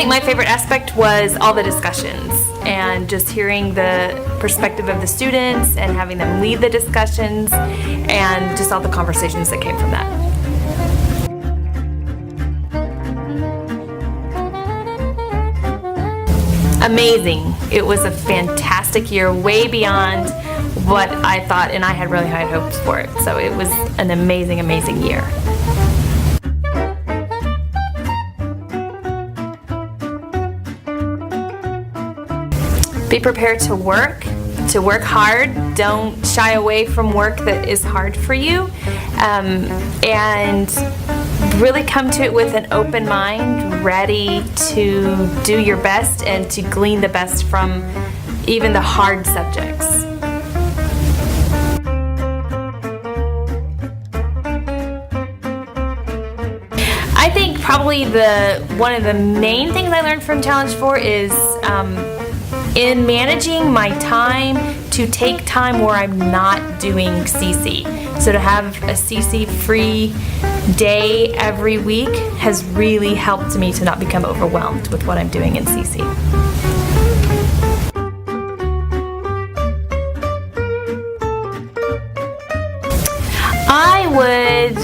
think my favorite aspect was all the discussions and just hearing the perspective of the students and having them lead the discussions and just all the conversations that came from that. Amazing. It was a fantastic year, way beyond what I thought, and I had really high hopes for it. So it was an amazing, amazing year. Be prepared to work hard. Don't shy away from work that is hard for you, and really come to it with an open mind, ready to do your best and to glean the best from even the hard subjects. I think probably one of the main things I learned from Challenge 4 is in managing my time to take time where I'm not doing CC. So to have a CC free day every week has really helped me to not become overwhelmed with what I'm doing in CC. I would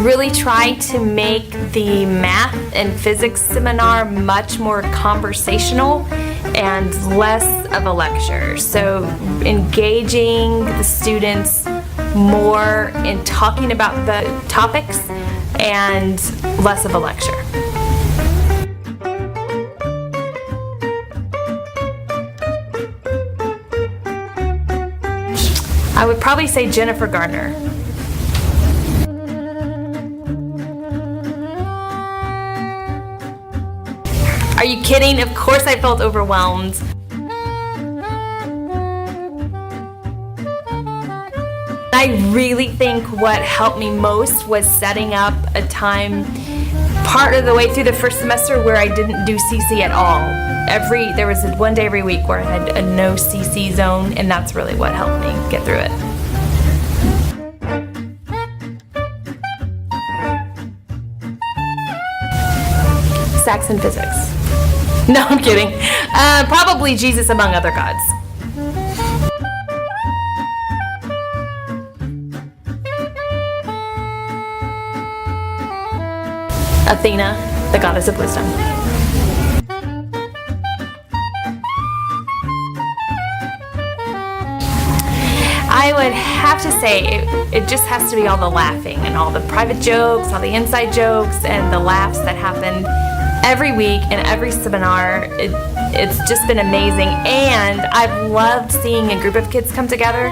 really try to make the math and physics seminar much more conversational and less of a lecture. So engaging the students more in talking about the topics and less of a lecture. I would probably say Jennifer Gardner. Are you kidding? Of course I felt overwhelmed. I really think what helped me most was setting up a time part of the way through the first semester where I didn't do CC at all. There was one day every week where I had a no CC zone, and that's really what helped me get through it. Saxon physics. No, I'm kidding. Probably Jesus among other gods. Athena, the goddess of wisdom. I would have to say it just has to be all the laughing and all the private jokes, all the inside jokes, and the laughs that happen every week in every seminar. It's just been amazing, and I've loved seeing a group of kids come together,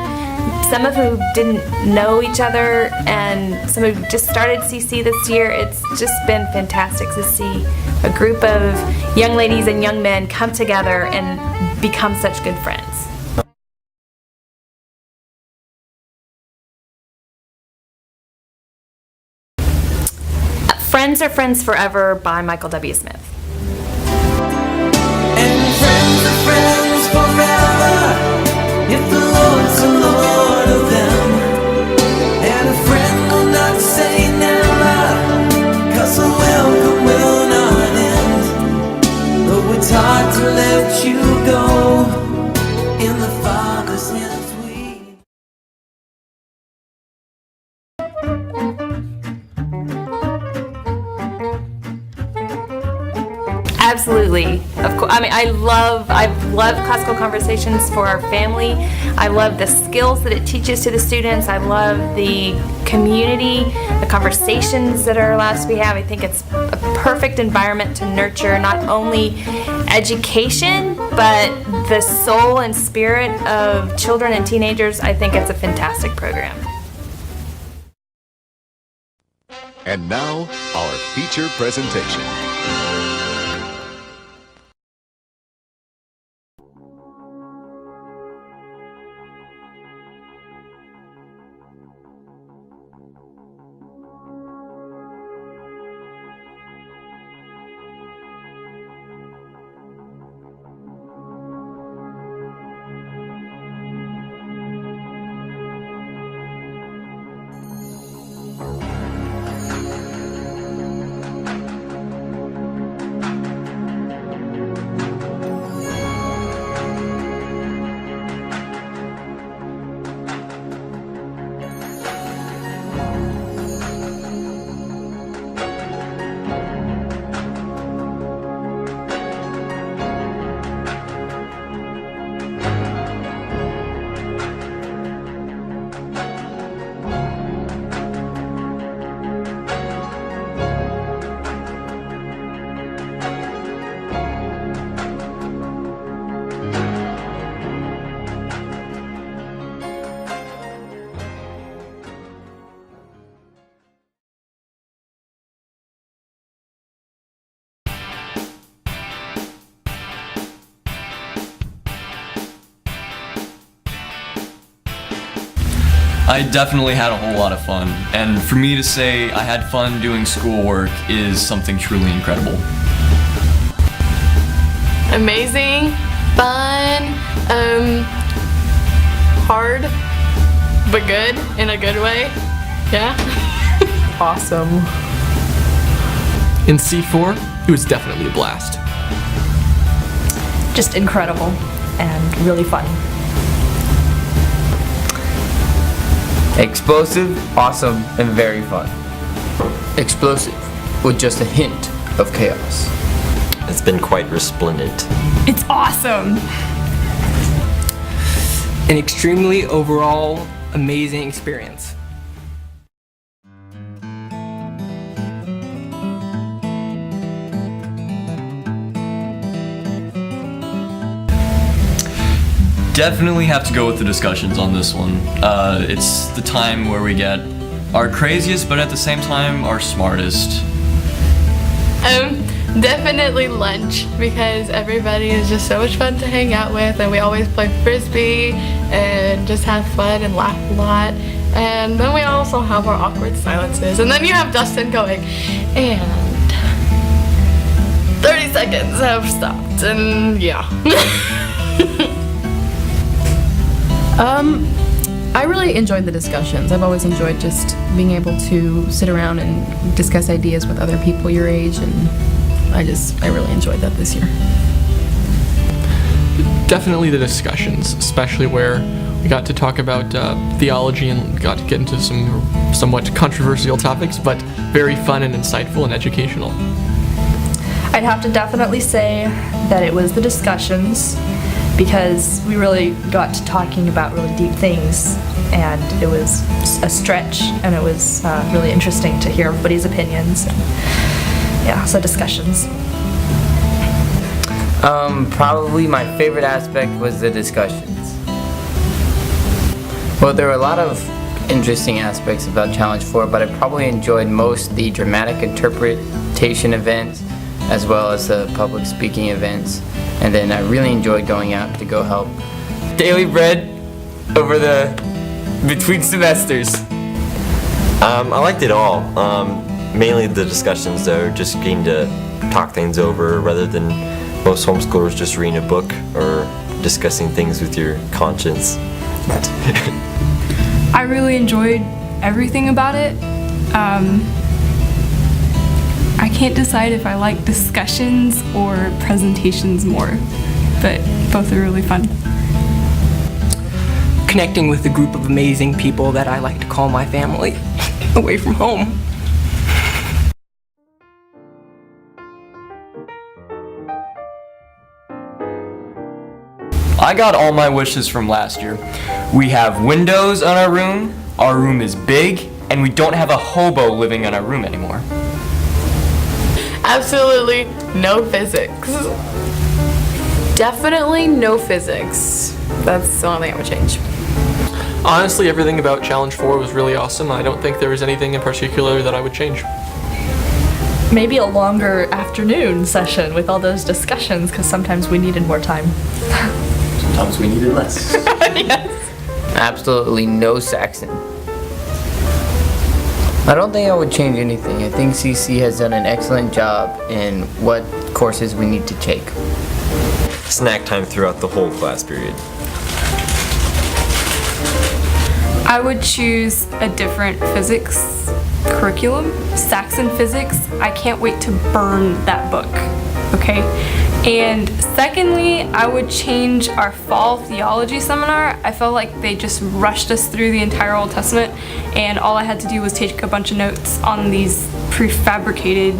some of who didn't know each other and some who just started CC this year. It's just been fantastic to see a group of young ladies and young men come together and become such good friends. Friends Are Friends Forever by Michael W. Smith. And friends are friends forever if the Lord's the Lord of them. And a friend will not say never, 'cause the welcome will not end. Though it's hard to let you go in the Father's hands. Absolutely. Of course. I mean, I've loved classical conversations for our family. I love the skills that it teaches to the students. I love the community, the conversations that are allowed to have. I think it's a perfect environment to nurture not only education, but the soul and spirit of children and teenagers. I think it's a fantastic program. And now, our feature presentation. I definitely had a whole lot of fun, and for me to say I had fun doing schoolwork is something truly incredible. Amazing, fun, hard, but good in a good way. Yeah. Awesome. In C4, it was definitely a blast. Just incredible and really fun. Explosive, awesome, and very fun. Explosive, with just a hint of chaos. It's been quite resplendent. It's awesome. An extremely overall amazing experience. Definitely have to go with the discussions on this one. It's the time where we get our craziest, but at the same time, our smartest. Definitely lunch, because everybody is just so much fun to hang out with, and we always play frisbee and just have fun and laugh a lot. And then we also have our awkward silences, and then you have Dustin going, and 30 seconds have stopped, and yeah. I really enjoyed the discussions. I've always enjoyed just being able to sit around and discuss ideas with other people your age, and I really enjoyed that this year. Definitely the discussions, especially where we got to talk about theology and got to get into some somewhat controversial topics, but very fun and insightful and educational. I'd have to definitely say that it was the discussions, because we really got to talking about really deep things, and it was a stretch, and it was really interesting to hear everybody's opinions. Yeah, so discussions. Probably my favorite aspect was the discussions. Well, there were a lot of interesting aspects about Challenge 4, but I probably enjoyed most the dramatic interpretation events, as well as the public speaking events. And then I really enjoyed going out to go help Daily Bread over between semesters. I liked it all. Mainly the discussions though, just getting to talk things over rather than most homeschoolers just reading a book or discussing things with your conscience. I really enjoyed everything about it. I can't decide if I like discussions or presentations more, but both are really fun. Connecting with a group of amazing people that I like to call my family away from home. I got all my wishes from last year. We have windows on our room is big, and we don't have a hobo living in our room anymore. Absolutely no physics. Definitely no physics. That's the only thing I would change. Honestly, everything about Challenge 4 was really awesome. I don't think there was anything in particular that I would change. Maybe a longer afternoon session with all those discussions, because sometimes we needed more time. Sometimes we needed less. Yes. Absolutely no Saxon. I don't think I would change anything. I think CC has done an excellent job in what courses we need to take. Snack time throughout the whole class period. I would choose a different physics curriculum. Saxon Physics, I can't wait to burn that book, okay? And secondly, I would change our fall theology seminar. I felt like they just rushed us through the entire Old Testament, and all I had to do was take a bunch of notes on these prefabricated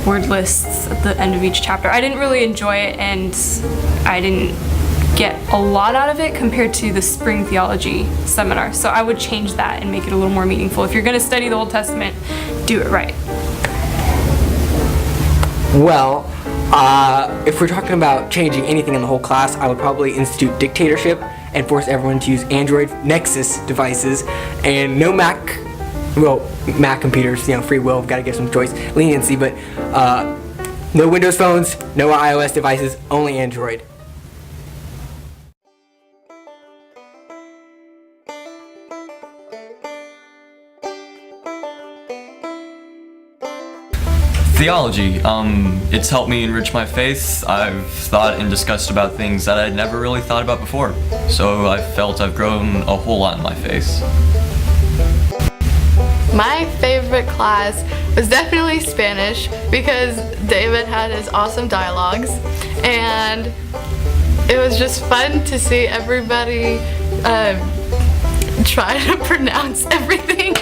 word lists at the end of each chapter. I didn't really enjoy it, and I didn't get a lot out of it compared to the spring theology seminar. So I would change that and make it a little more meaningful. If you're going to study the Old Testament, do it right. Well, if we're talking about changing anything in the whole class, I would probably institute dictatorship and force everyone to use Android Nexus devices and no Mac, well, Mac computers, free will, gotta give some choice, leniency, but no Windows phones, no iOS devices, only Android. Theology. It's helped me enrich my faith. I've thought and discussed about things that I'd never really thought about before. So I felt I've grown a whole lot in my faith. My favorite class was definitely Spanish because David had his awesome dialogues, and it was just fun to see everybody try to pronounce everything.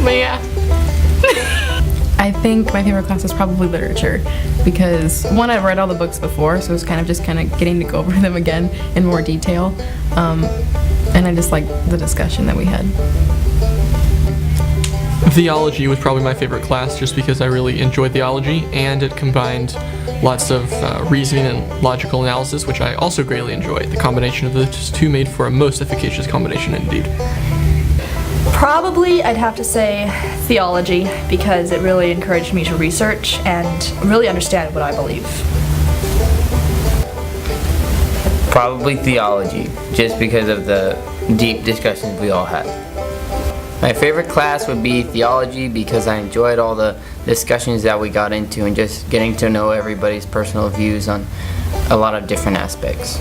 But yeah. I think my favorite class was probably literature because one, I've read all the books before, so it was kind of getting to go over them again in more detail, and I just liked the discussion that we had. Theology was probably my favorite class just because I really enjoyed theology, and it combined lots of reasoning and logical analysis, which I also greatly enjoyed. The combination of the two made for a most efficacious combination indeed. Probably I'd have to say theology because it really encouraged me to research and really understand what I believe. Probably theology, just because of the deep discussions we all had. My favorite class would be theology because I enjoyed all the discussions that we got into and just getting to know everybody's personal views on a lot of different aspects.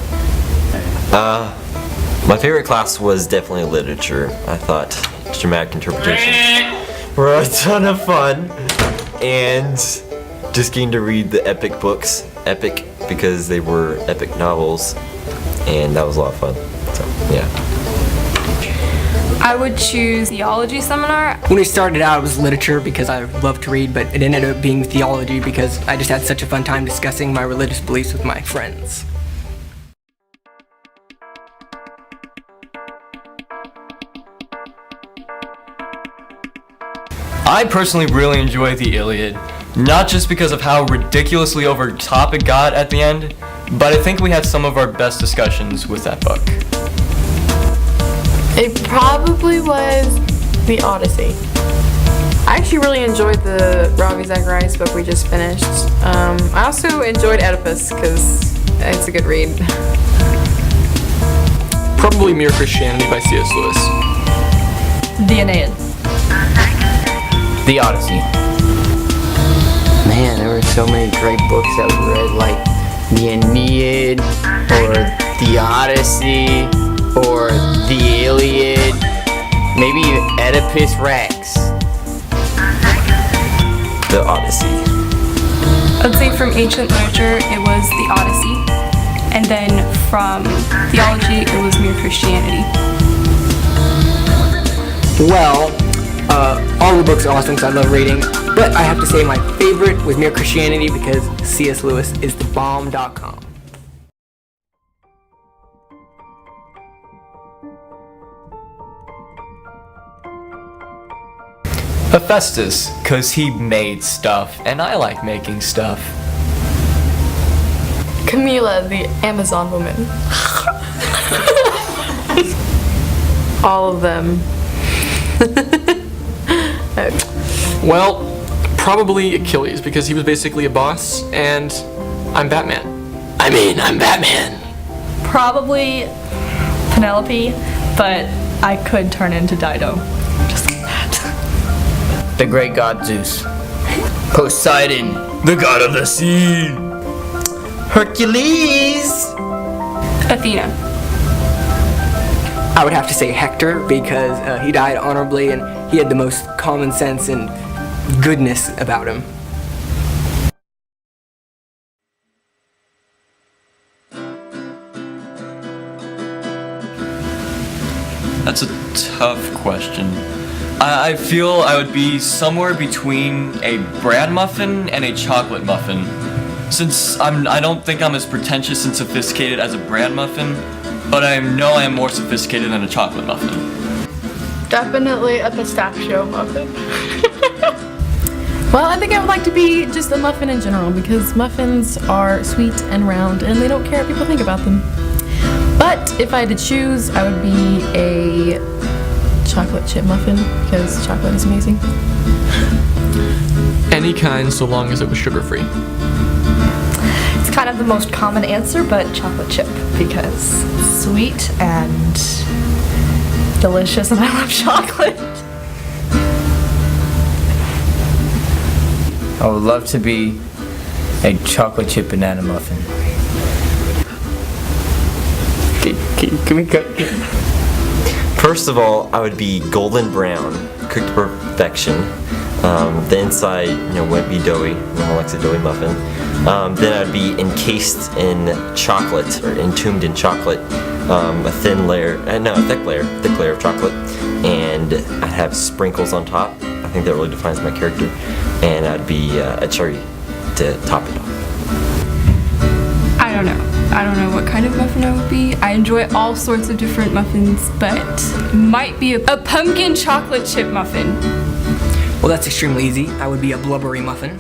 My favorite class was definitely literature. I thought dramatic interpretations were a ton of fun, and just getting to read the epic books, epic because they were epic novels, and that was a lot of fun. So yeah. I would choose theology seminar. When we started out, it was literature because I loved to read, but it ended up being theology because I just had such a fun time discussing my religious beliefs with my friends. I personally really enjoy the Iliad, not just because of how ridiculously over top it got at the end, but I think we had some of our best discussions with that book. It probably was the Odyssey. I actually really enjoyed the Ravi Zacharias book we just finished. I also enjoyed Oedipus because it's a good read. Probably Mere Christianity by C.S. Lewis. The Aeneid. The Odyssey. Man, there were so many great books that we read, like the Aeneid, or the Odyssey, or the Iliad, maybe Oedipus Rex. The Odyssey. I'd say from ancient literature, it was the Odyssey. And then from theology, it was Mere Christianity. Well, all the books are awesome because I love reading, but I have to say my favorite was Mere Christianity because C.S. Lewis is thebomb.com. Hephaestus, cause he made stuff, and I like making stuff. Camila, the Amazon woman. All of them. Well, probably Achilles because he was basically a boss, and I'm Batman. I'm Batman. Probably Penelope, but I could turn into Dido. Just like that. The great god Zeus. Poseidon, the god of the sea. Hercules. Athena. I would have to say Hector because he died honorably and he had the most common sense and goodness about him. That's a tough question. I feel I would be somewhere between a bran muffin and a chocolate muffin. Since I don't think I'm as pretentious and sophisticated as a bran muffin, but I know I am more sophisticated than a chocolate muffin. Definitely a pistachio muffin. Well, I think I would like to be just a muffin in general because muffins are sweet and round and they don't care what people think about them. But if I had to choose, I would be a chocolate chip muffin because chocolate is amazing. Any kind so long as it was sugar-free. It's kind of the most common answer, but chocolate chip because it's sweet and delicious and I love chocolate. I would love to be a chocolate chip banana muffin. Can we cut? First of all, I would be golden brown, cooked to perfection. The inside, wouldn't be doughy. No one likes a doughy muffin. Then I'd be encased in chocolate, or entombed in chocolate. A thick layer of chocolate, and I'd have sprinkles on top. I think that really defines my character. And I'd be a cherry to top it off. I don't know. I don't know what kind of muffin I would be. I enjoy all sorts of different muffins, but might be a pumpkin chocolate chip muffin. Well, that's extremely easy. I would be a blubbery muffin.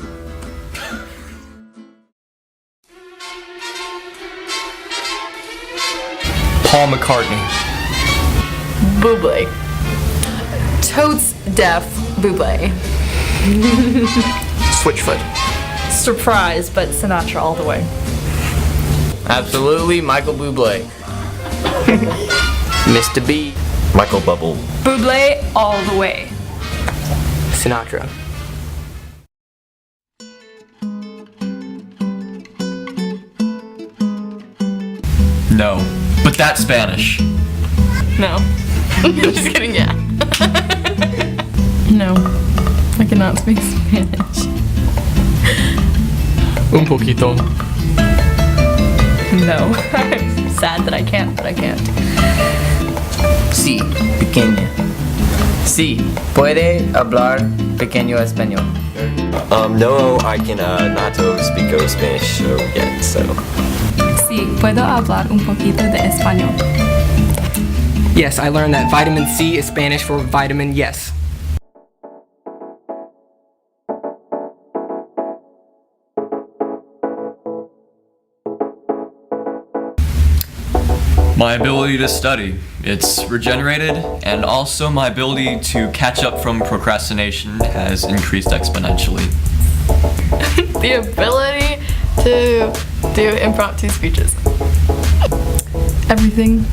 Paul McCartney. Buble. Totes deaf Buble. Switchfoot. Surprise, but Sinatra all the way. Absolutely, Michael Bublé. Mr. B. Michael Bubble. Buble all the way. Sinatra. No, but that's Spanish. No. Just kidding, yeah. No, I cannot speak Spanish. Un poquito. No. I'm sad that I can't, but I can't. Sí, pequeña. Sí, puede hablar pequeño español. No, I can not speak Spanish yet, so. Sí, puedo hablar un poquito de español. Yes, I learned that vitamin C is Spanish for vitamin yes. My ability to study. It's regenerated, and also my ability to catch up from procrastination has increased exponentially. The ability to do impromptu speeches. Everything.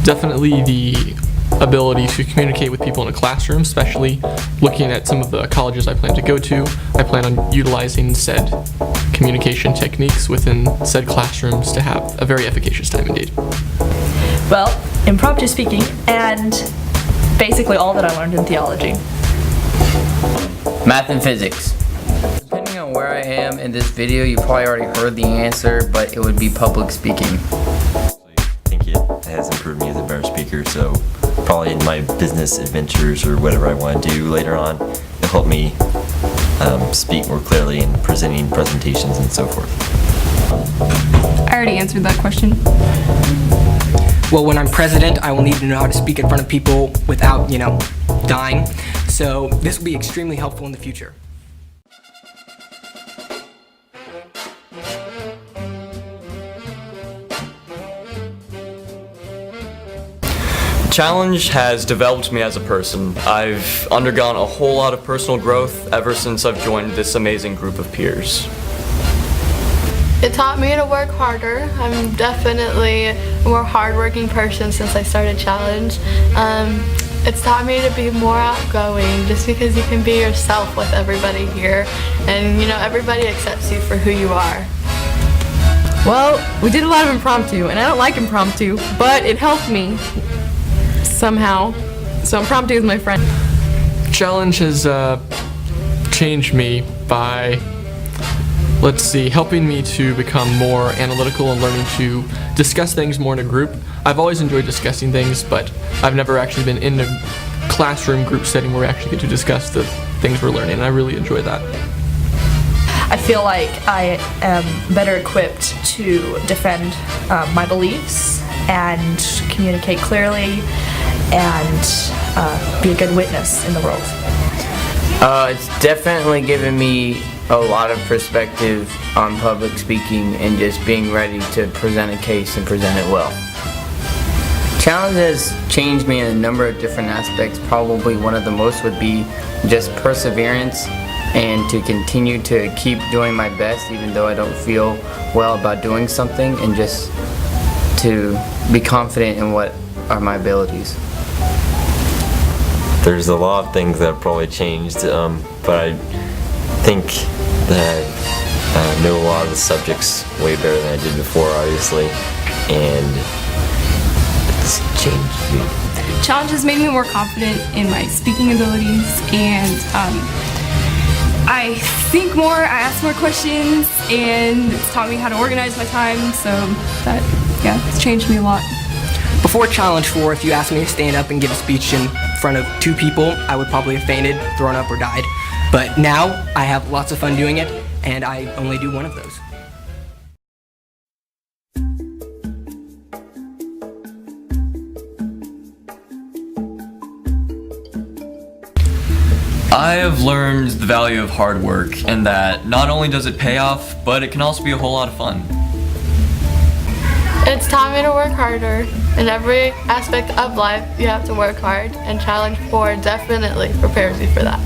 Definitely the ability to communicate with people in a classroom, especially looking at some of the colleges I plan to go to. I plan on utilizing said communication techniques within said classrooms to have a very efficacious time indeed. Well, impromptu speaking and basically all that I learned in theology. Math and physics. Depending on where I am in this video, you probably already heard the answer, but it would be public speaking. I think it has improved me as a better speaker, so probably in my business adventures or whatever I want to do later on, it'll help me speak more clearly in presenting presentations and so forth. I already answered that question. Well, when I'm president, I will need to know how to speak in front of people without, dying. So this will be extremely helpful in the future. Challenge has developed me as a person. I've undergone a whole lot of personal growth ever since I've joined this amazing group of peers. It taught me to work harder. I'm definitely a more hardworking person since I started Challenge. It's taught me to be more outgoing just because you can be yourself with everybody here, and everybody accepts you for who you are. Well, we did a lot of impromptu, and I don't like impromptu, but it helped me somehow. So impromptu is my friend. Challenge has changed me by, helping me to become more analytical and learning to discuss things more in a group. I've always enjoyed discussing things, but I've never actually been in a classroom group setting where we actually get to discuss the things we're learning, and I really enjoy that. I feel like I am better equipped to defend my beliefs and communicate clearly and be a good witness in the world. It's definitely given me a lot of perspective on public speaking and just being ready to present a case and present it well. Challenge has changed me in a number of different aspects. Probably one of the most would be just perseverance and to continue to keep doing my best even though I don't feel well about doing something, and just to be confident in what are my abilities. there's a lot of things that have probably changed, but I think that I know a lot of the subjects way better than I did before, obviously, and it's changed me. Challenges made me more confident in my speaking abilities, and I think more, I ask more questions, and it's taught me how to organize my time, so that, yeah, it's changed me a lot. Before Challenge 4, if you asked me to stand up and give a speech in front of 2 people, I would probably have fainted, thrown up, or died. But now, I have lots of fun doing it, and I only do one of those. I have learned the value of hard work, and that not only does it pay off, but it can also be a whole lot of fun. It's taught me to work harder. In every aspect of life, you have to work hard, and Challenge 4 definitely prepares you for that.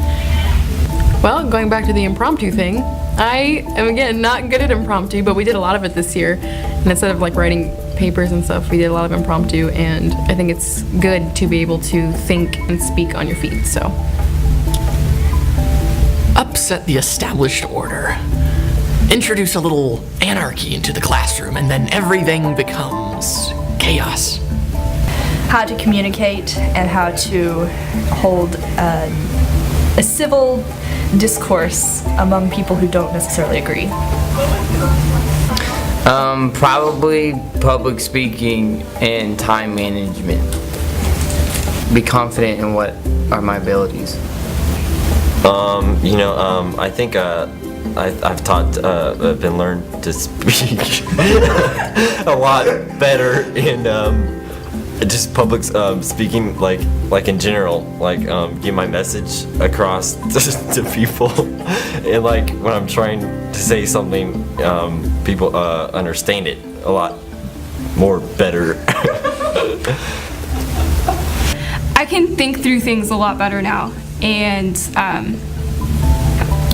Well, going back to the impromptu thing, I am again not good at impromptu, but we did a lot of it this year. And instead of like writing papers and stuff, we did a lot of impromptu, and I think it's good to be able to think and speak on your feet, so. Upset the established order. Introduce a little anarchy into the classroom, and then everything becomes chaos. How to communicate and how to hold a civil discourse among people who don't necessarily agree. Probably public speaking and time management. Be confident in what are my abilities. I think I've been learned to speak a lot better in just public speaking, like in general, get my message across to people, and like when I'm trying to say something, people understand it a lot more better. I can think through things a lot better now, and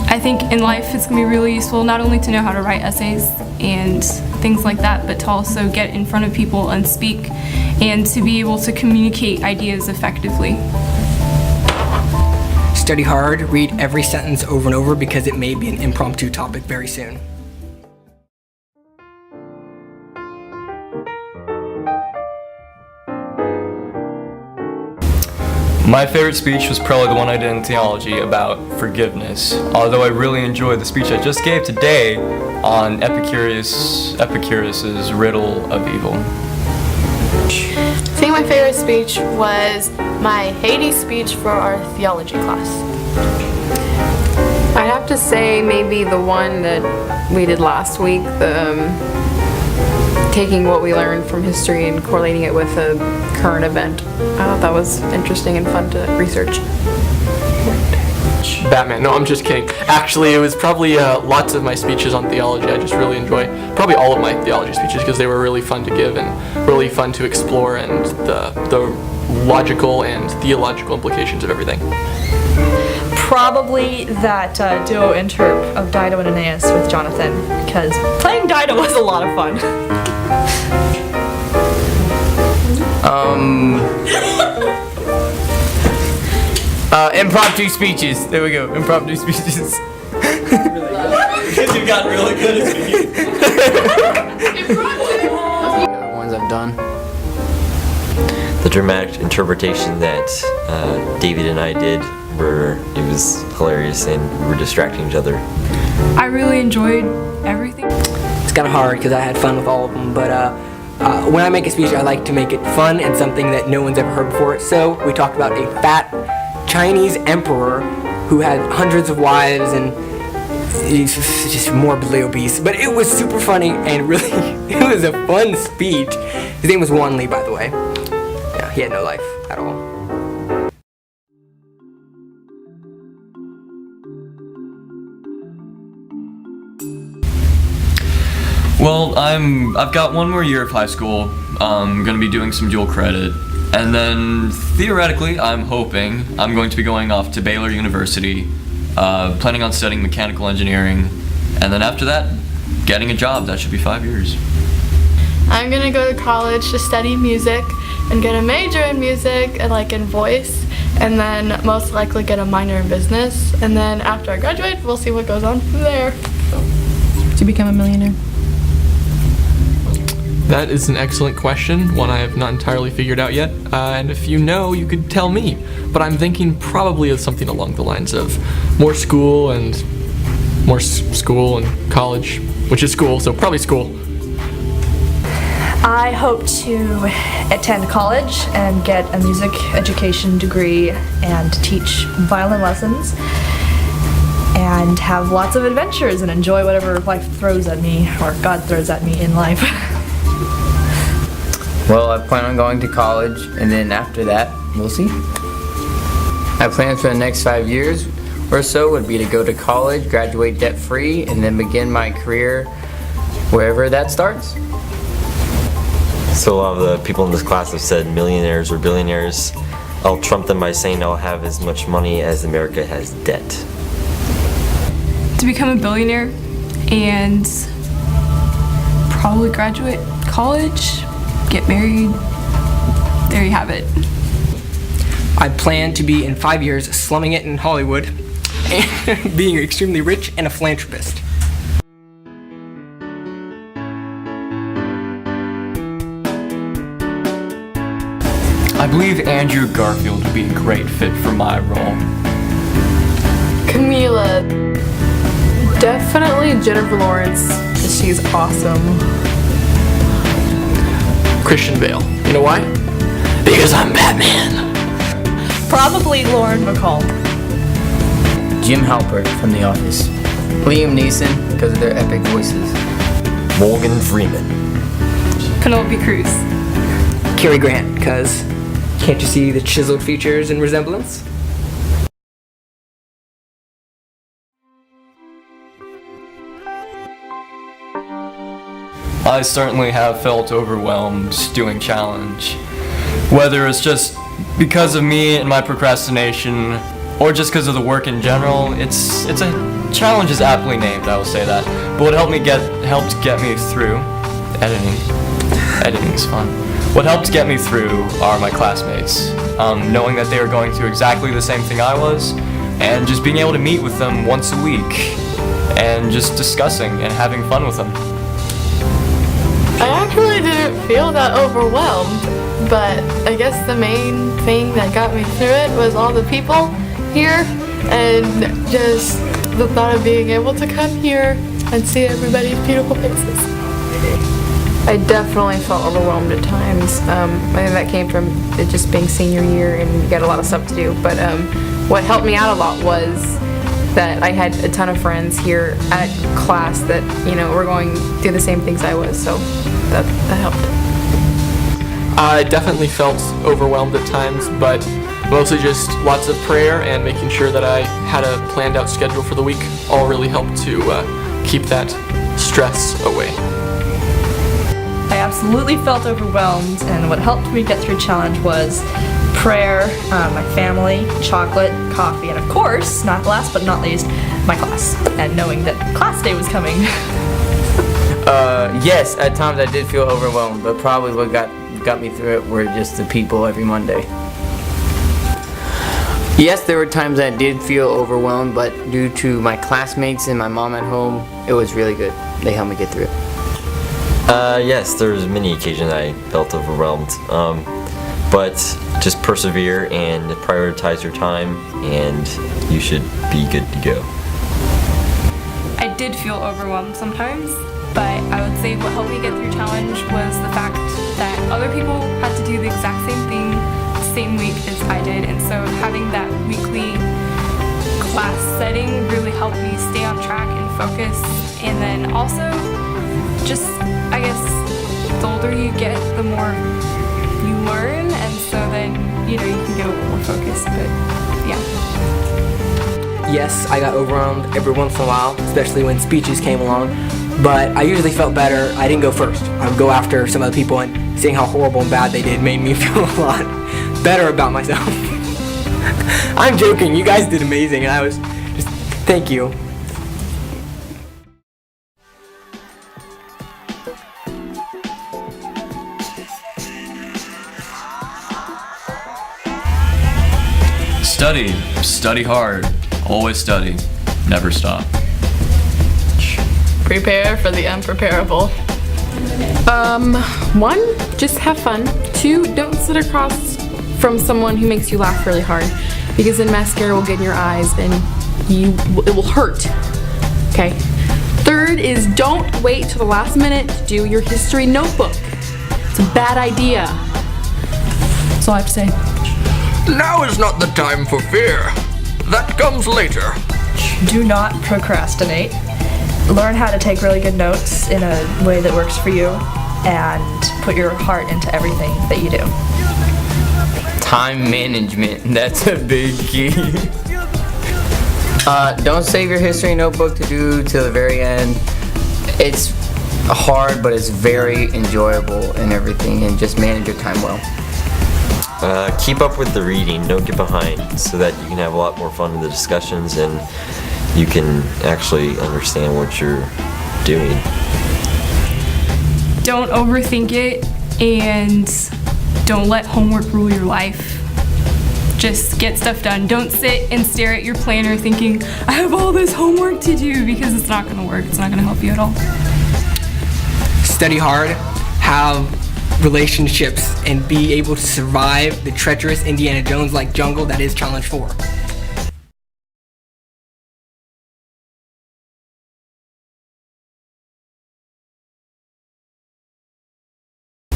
I think in life it's going to be really useful not only to know how to write essays and things like that, but to also get in front of people and speak, and to be able to communicate ideas effectively. Study hard, read every sentence over and over because it may be an impromptu topic very soon. My favorite speech was probably the one I did in theology about forgiveness, although I really enjoyed the speech I just gave today on Epicurus's riddle of evil. I think my favorite speech was my Hades speech for our theology class. I'd have to say maybe the one that we did last week, taking what we learned from history and correlating it with a current event. I thought that was interesting and fun to research. Batman. No, I'm just kidding. Actually, it was probably lots of my speeches on theology. I just really enjoy probably all of my theology speeches because they were really fun to give and really fun to explore, and the logical and theological implications of everything. Probably that duo interp of Dido and Aeneas with Jonathan, because playing Dido was a lot of fun. Impromptu speeches. There we go. Impromptu speeches. You've gotten really good at speaking. The other ones I've done. The dramatic interpretation that David and I did, it was hilarious, and we were distracting each other. I really enjoyed everything. It's kind of hard because I had fun with all of them, but when I make a speech, I like to make it fun and something that no one's ever heard before. So we talked about a fat Chinese emperor who had hundreds of wives and he's just morbidly obese. But it was super funny and really, it was a fun speech. His name was Wan Li, by the way. Yeah, he had no life at all. Well, I've got one more year of high school. I'm gonna be doing some dual credit, and then theoretically, I'm hoping I'm going to be going off to Baylor University, planning on studying mechanical engineering, and then after that, getting a job. That should be 5 years. I'm gonna go to college to study music and get a major in music and in voice, and then most likely get a minor in business. And then after I graduate, we'll see what goes on from there. To become a millionaire. That is an excellent question, one I have not entirely figured out yet. And if you know, you could tell me. But I'm thinking probably of something along the lines of more school and college, which is school, so probably school. I hope to attend college and get a music education degree and teach violin lessons and have lots of adventures and enjoy whatever life throws at me or God throws at me in life. Well, I plan on going to college, and then after that, we'll see. My plans for the next 5 years or so would be to go to college, graduate debt-free, and then begin my career wherever that starts. So a lot of the people in this class have said millionaires or billionaires. I'll trump them by saying I'll have as much money as America has debt. To become a billionaire and probably graduate college, get married. There you have it. I plan to be in 5 years slumming it in Hollywood and being extremely rich and a philanthropist. I believe Andrew Garfield would be a great fit for my role. Camila. Definitely Jennifer Lawrence, because she's awesome. Christian Bale. You know why? Because I'm Batman. Probably Lauren Bacall. Jim Halpert from The Office. Liam Neeson, because of their epic voices. Morgan Freeman. Penelope Cruz. Cary Grant, because can't you see the chiseled features and resemblance? I certainly have felt overwhelmed doing challenge. Whether it's just because of me and my procrastination, or just because of the work in general, it's a challenge is aptly named, I will say that. But what helped get me through editing is fun. What helped get me through are my classmates, knowing that they were going through exactly the same thing I was, and just being able to meet with them once a week, and just discussing and having fun with them. I actually didn't feel that overwhelmed, but I guess the main thing that got me through it was all the people here and just the thought of being able to come here and see everybody's beautiful faces. I definitely felt overwhelmed at times. I think that came from it just being senior year and you got a lot of stuff to do. But what helped me out a lot was that I had a ton of friends here at class that, were going through the same things I was, so that helped. I definitely felt overwhelmed at times, but mostly just lots of prayer and making sure that I had a planned out schedule for the week all really helped to keep that stress away. I absolutely felt overwhelmed, and what helped me get through challenge was prayer, my family, chocolate, coffee, and of course, not last but not least, my class, and knowing that class day was coming. Yes, at times I did feel overwhelmed, but probably what got me through it were just the people every Monday. Yes, there were times I did feel overwhelmed, but due to my classmates and my mom at home, it was really good. They helped me get through it. Yes, there's many occasions I felt overwhelmed. But just persevere and prioritize your time, and you should be good to go. I did feel overwhelmed sometimes, but I would say what helped me get through challenge was the fact that other people had to do the exact same thing the same week as I did, and so having that weekly class setting really helped me stay on track and focus. And then also, just, I guess, the older you get, the more you learn, and so then, you can get a little more focused, but yeah. Yes, I got overwhelmed every once in a while, especially when speeches came along, but I usually felt better. I didn't go first. I would go after some other people, and seeing how horrible and bad they did made me feel a lot better about myself. I'm joking, you guys did amazing, and I was just, thank you. Study. Study hard. Always study. Never stop. Prepare for the unpreparable. 1, just have fun. 2, don't sit across from someone who makes you laugh really hard, because then mascara will get in your eyes and it will hurt. Okay. 3rd is don't wait till the last minute to do your history notebook. It's a bad idea. That's all I have to say. Now is not the time for fear. That comes later. Do not procrastinate. Learn how to take really good notes in a way that works for you, and put your heart into everything that you do. Time management, that's a big key. Don't save your history notebook to do till the very end. It's hard, but it's very enjoyable and everything, and just manage your time well. Keep up with the reading, don't get behind, so that you can have a lot more fun in the discussions and you can actually understand what you're doing. Don't overthink it, and don't let homework rule your life. Just get stuff done. Don't sit and stare at your planner thinking, I have all this homework to do, because it's not going to work. It's not going to help you at all. Study hard, have relationships, and be able to survive the treacherous Indiana Jones-like jungle that is Challenge 4.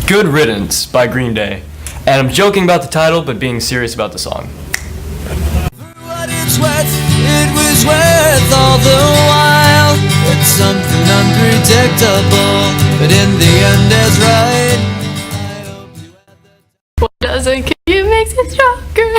Good Riddance by Green Day. And I'm joking about the title, but being serious about the song. What it's worth, it was worth all the while. It's something unpredictable, but in the end is right. What doesn't kill you makes it stronger.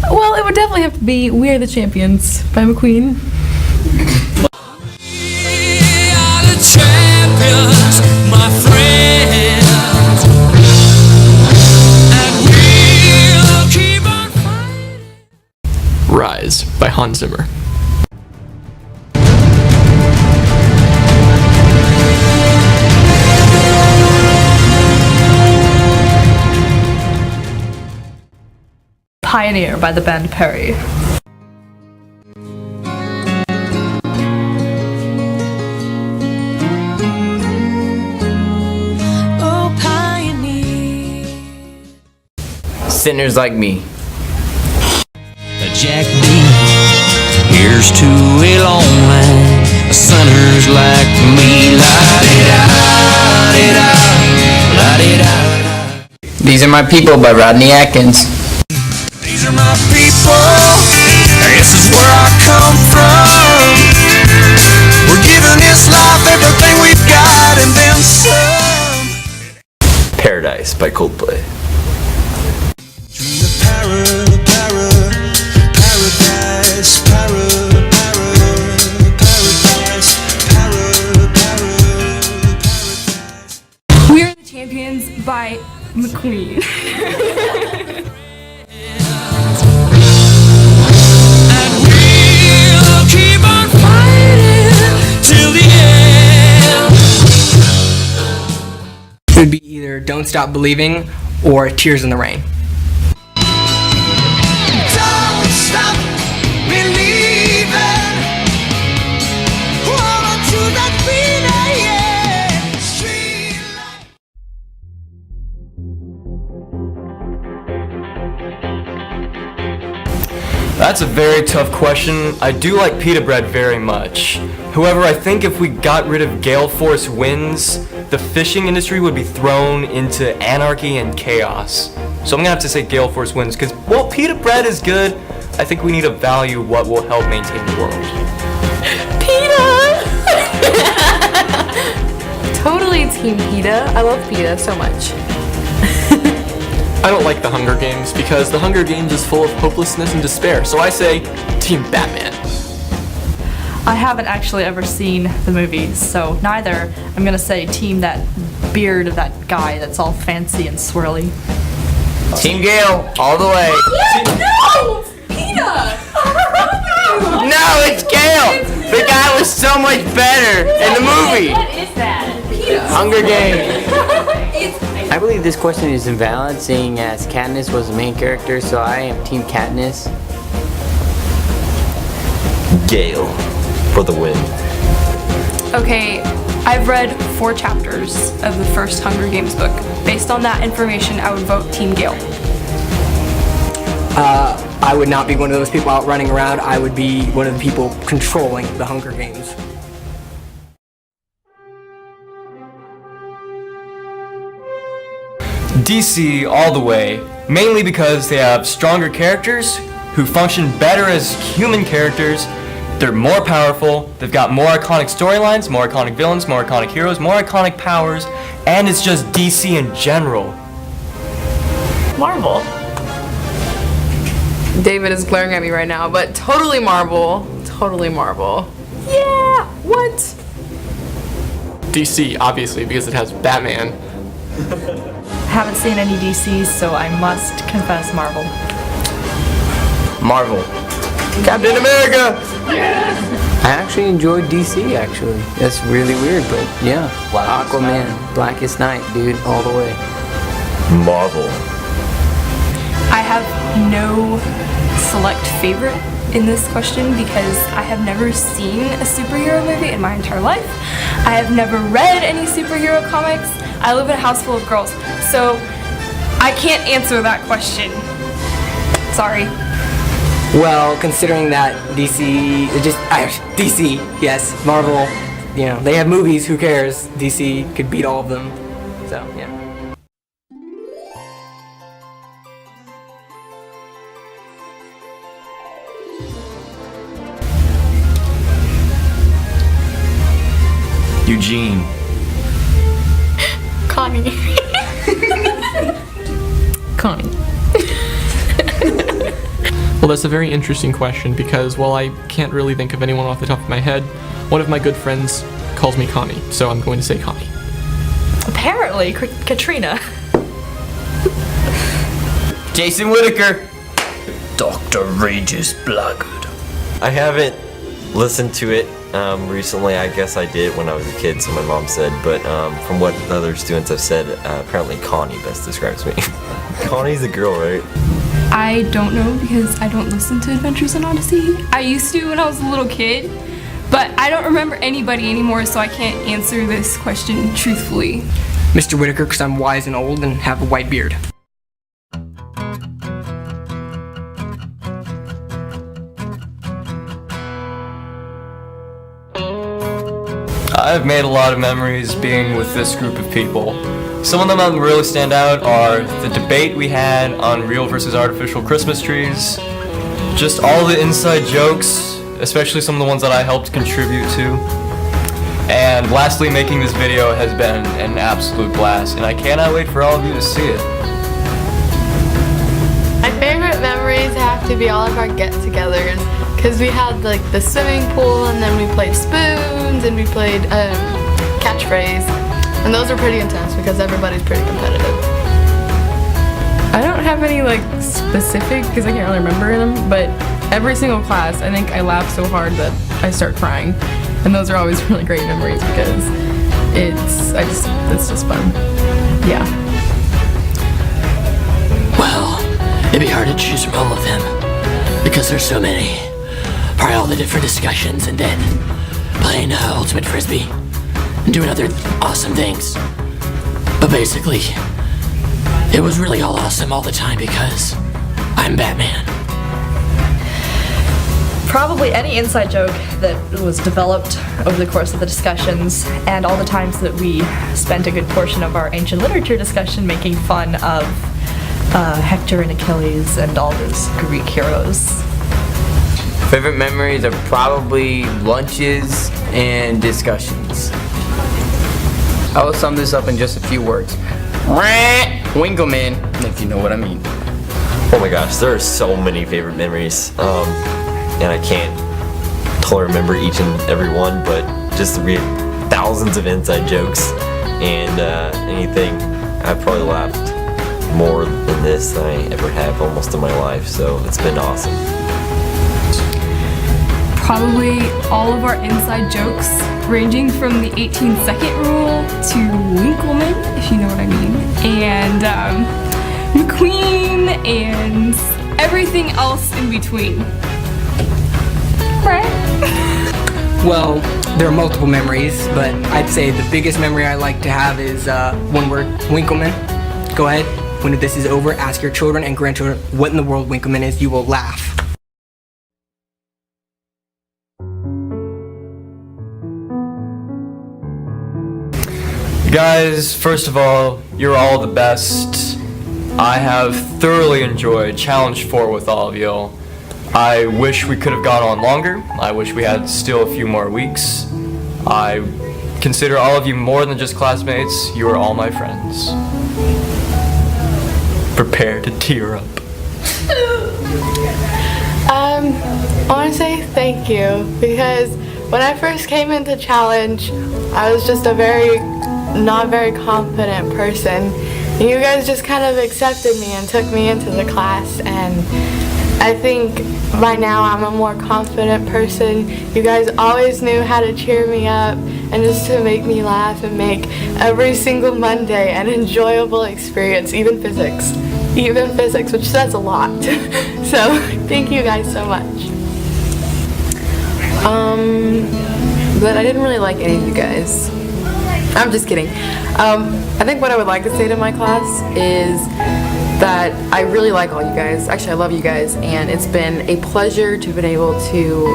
Well, it would definitely have to be We Are the Champions by McQueen. We are the champions, my friends, and we'll keep on fighting. Rise by Hans Zimmer. Pioneer by the band Perry. Oh, pioneer. Sinners Like Me. Jack B. Here's to a long line of sinners like me. La-di-da-di-da, la-di-da-da. These Are My People by Rodney Atkins. These are my people, this is where I come from. We're giving this life everything we've got and then some. Paradise by Coldplay. We Are the Champions by McQueen. Keep on fighting till the end. It would be either Don't Stop Believing or Tears in the Rain. Don't stop believing. Hold on to that feeling, yeah. Street That's a very tough question. I do like pita bread very much. However, I think if we got rid of Gale Force winds, the fishing industry would be thrown into anarchy and chaos. So I'm gonna have to say Gale Force winds, because while pita bread is good, I think we need to value what will help maintain the world. Pita! Totally Team Pita. I love pita so much. I don't like the Hunger Games because the Hunger Games is full of hopelessness and despair, so I say Team Batman. I haven't actually ever seen the movies, so neither. I'm gonna say team that beard of that guy that's all fancy and swirly. Team Gale, all the way. No! Peta! No, it's Gale. The guy was so much better in the movie. What is that? Hunger Games. I believe this question is invalid, seeing as Katniss was the main character, so I am Team Katniss. Gale for the win. Okay, I've read 4 chapters of the first Hunger Games book. Based on that information, I would vote Team Gale. I would not be one of those people out running around. I would be one of the people controlling the Hunger Games. DC all the way, mainly because they have stronger characters who function better as human characters. They're more powerful, they've got more iconic storylines, more iconic villains, more iconic heroes, more iconic powers, and it's just DC in general. Marvel. David is glaring at me right now, but totally Marvel. Totally Marvel. Yeah! What? DC, obviously, because it has Batman. Haven't seen any DCs, so I must confess Marvel. Marvel. Captain America! I actually enjoyed DC, actually. That's really weird, but yeah. Aquaman, Blackest Night, dude, all the way. Marvel. I have no select favorite in this question because I have never seen a superhero movie in my entire life. I have never read any superhero comics. I live in a house full of girls, so I can't answer that question. Sorry. Well, considering that DC, DC, yes, Marvel, you know, they have movies, who cares? DC could beat all of them, so, yeah. Eugene. Connie. Connie. Well, that's a very interesting question because while I can't really think of anyone off the top of my head, one of my good friends calls me Connie, so I'm going to say Connie. Apparently, Katrina. Jason Whittaker. Dr. Regis Blackguard. I haven't listened to it recently. I guess I did when I was a kid, so my mom said, but from what other students have said, apparently Connie best describes me. Connie's a girl, right? I don't know because I don't listen to Adventures in Odyssey. I used to when I was a little kid, but I don't remember anybody anymore, so I can't answer this question truthfully. Mr. Whitaker, because I'm wise and old and have a white beard. I've made a lot of memories being with this group of people. Some of them that really stand out are the debate we had on real versus artificial Christmas trees, just all the inside jokes, especially some of the ones that I helped contribute to, and lastly, making this video has been an absolute blast, and I cannot wait for all of you to see it. My favorite memories have to be all of our get-togethers, because we had like the swimming pool, and then we played spoons, and we played catchphrase, and those are pretty intense because everybody's pretty competitive. I don't have any like specific because I can't really remember them, but every single class I think I laugh so hard that I start crying, and those are always really great memories because it's just fun. Yeah. Well, it'd be hard to choose from all of them because there's so many. Probably all the different discussions and then playing Ultimate Frisbee and doing other awesome things. But basically, it was really all awesome all the time because I'm Batman. Probably any inside joke that was developed over the course of the discussions, and all the times that we spent a good portion of our ancient literature discussion making fun of Hector and Achilles and all those Greek heroes. Favorite memories are probably lunches and discussions. I will sum this up in just a few words. Winkleman, if you know what I mean. Oh my gosh, there are so many favorite memories, and I can't totally remember each and every one, but just to read thousands of inside jokes and anything, I've probably laughed more than this than I ever have almost in my life, so it's been awesome. probably all of our inside jokes, ranging from the 18-second rule to Winkleman, if you know what I mean, and McQueen, and everything else in between. Right? Well, there are multiple memories, but I'd say the biggest memory I like to have is one word, Winkleman. Go ahead, when this is over, ask your children and grandchildren what in the world Winkleman is. You will laugh. Guys, first of all, you're all the best. I have thoroughly enjoyed Challenge 4 with all of you. I wish we could have gone on longer. I wish we had still a few more weeks. I consider all of you more than just classmates. You are all my friends. Prepare to tear up. I want to say thank you, because when I first came into Challenge, I was just a not very confident person. And you guys just kind of accepted me and took me into the class, and I think by now I'm a more confident person. You guys always knew how to cheer me up and just to make me laugh and make every single Monday an enjoyable experience, even physics, which says a lot. So thank you guys so much. But I didn't really like any of you guys. I'm just kidding. I think what I would like to say to my class is that I really like all you guys. Actually, I love you guys, and it's been a pleasure to have been able to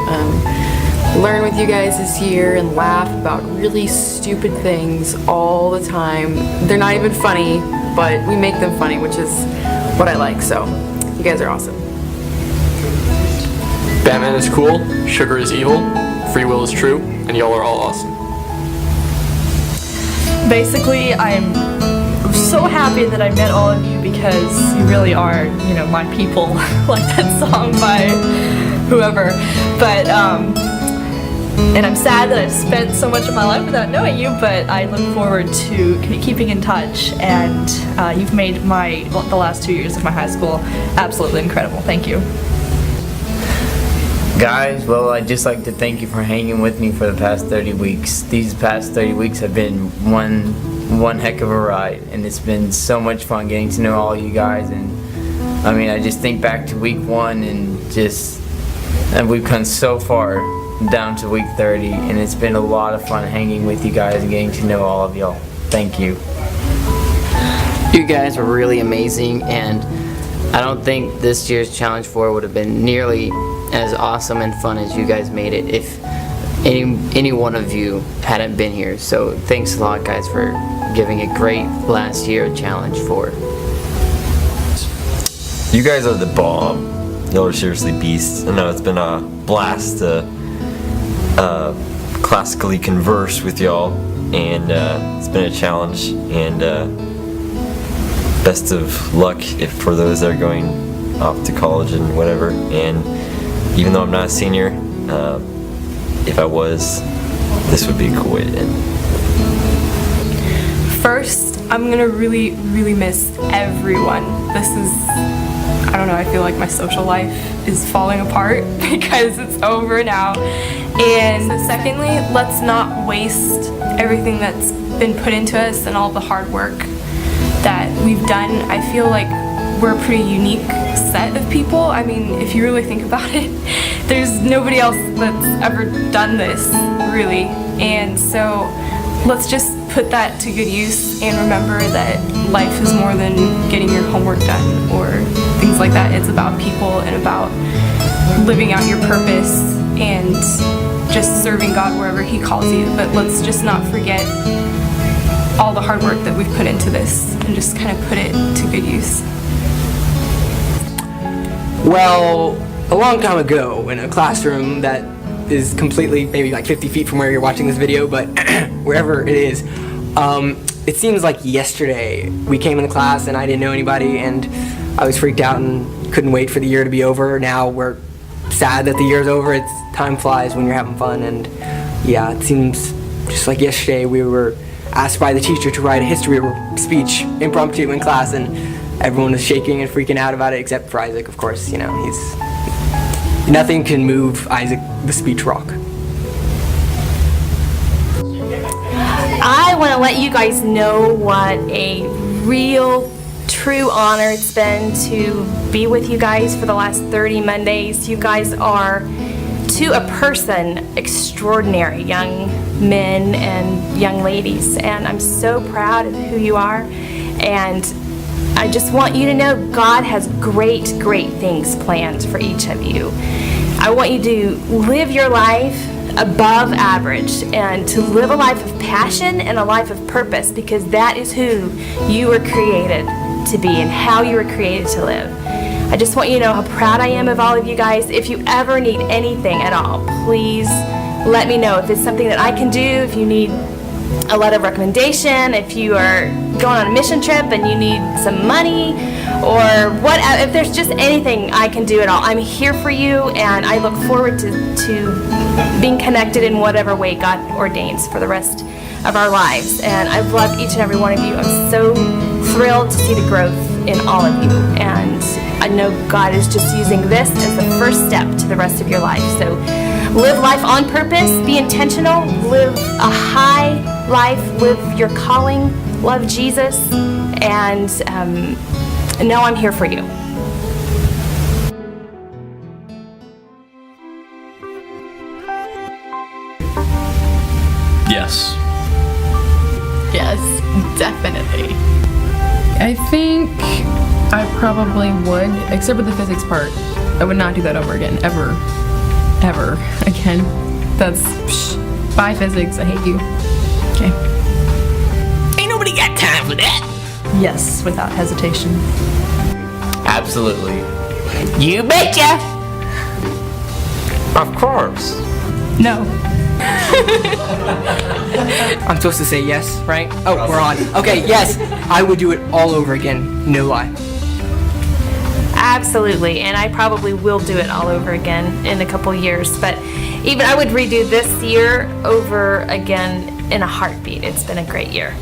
learn with you guys this year and laugh about really stupid things all the time. They're not even funny, but we make them funny, which is what I like. So, you guys are awesome. Batman is cool, sugar is evil, free will is true, and y'all are all awesome. Basically, I'm so happy that I met all of you because you really are, you know, my people, like that song by whoever. But, and I'm sad that I've spent so much of my life without knowing you, but I look forward to keeping in touch, and you've made the last 2 years of my high school absolutely incredible. Thank you. Guys, well, I'd just like to thank you for hanging with me for the past 30 weeks. These past 30 weeks have been one heck of a ride, and it's been so much fun getting to know all you guys. And I mean, I just think back to week 1 and we've come so far down to week 30, and it's been a lot of fun hanging with you guys and getting to know all of y'all. Thank you. You guys were really amazing, and I don't think this year's Challenge 4 would have been nearly as awesome and fun as you guys made it if any one of you hadn't been here. So thanks a lot, guys, for giving a great last year of Challenge 4. You guys are the bomb. Y'all are seriously beasts. I know it's been a blast to classically converse with y'all, and it's been a challenge, and best of luck for those that are going off to college and whatever. And even though I'm not a senior, if I was, this would be a cool way to end. First, I'm gonna really, really miss everyone. This is, I don't know, I feel like my social life is falling apart because it's over now. And so secondly, let's not waste everything that's been put into us and all the hard work that we've done. I feel like we're a pretty unique set of people. I mean, if you really think about it, there's nobody else that's ever done this, really. And so let's just put that to good use and remember that life is more than getting your homework done or things like that. It's about people and about living out your purpose and just serving God wherever He calls you. But let's just not forget all the hard work that we've put into this and just kind of put it to good use. Well, a long time ago, in a classroom that is completely, maybe like 50 feet from where you're watching this video, but wherever it is, it seems like yesterday we came into class and I didn't know anybody, and I was freaked out and couldn't wait for the year to be over. Now we're sad that the year's over. Time flies when you're having fun, and yeah, it seems just like yesterday we were asked by the teacher to write a history speech impromptu in class, and everyone was shaking and freaking out about it except for Isaac, of course. You know, Nothing can move Isaac the speech rock. I want to let you guys know what a real, true honor it's been to be with you guys for the last 30 Mondays. You guys are, to a person, extraordinary young men and young ladies, and I'm so proud of who you are. And I just want you to know God has great, great things planned for each of you. I want you to live your life above average and to live a life of passion and a life of purpose, because that is who you were created to be and how you were created to live. I just want you to know how proud I am of all of you guys. If you ever need anything at all, please let me know. If it's something that I can do, if you need a letter of recommendation, if you are going on a mission trip and you need some money, or what, if there's just anything I can do at all, I'm here for you, and I look forward to being connected in whatever way God ordains for the rest of our lives. And I've loved each and every one of you. I'm so thrilled to see the growth in all of you, and I know God is just using this as the first step to the rest of your life. So live life on purpose, be intentional, live a high life, live your calling, love Jesus, and know I'm here for you. Yes. Yes, definitely. I think I probably would, except for the physics part. I would not do that over again, ever again. That's, bye physics, I hate you. Okay. Ain't nobody got time for that. Yes, without hesitation. Absolutely. You betcha. Of course. No. I'm supposed to say yes, right? Oh, we're on. Okay, yes, I would do it all over again, no lie. Absolutely, and I probably will do it all over again in a couple years, but even I would redo this year over again in a heartbeat. It's been a great year.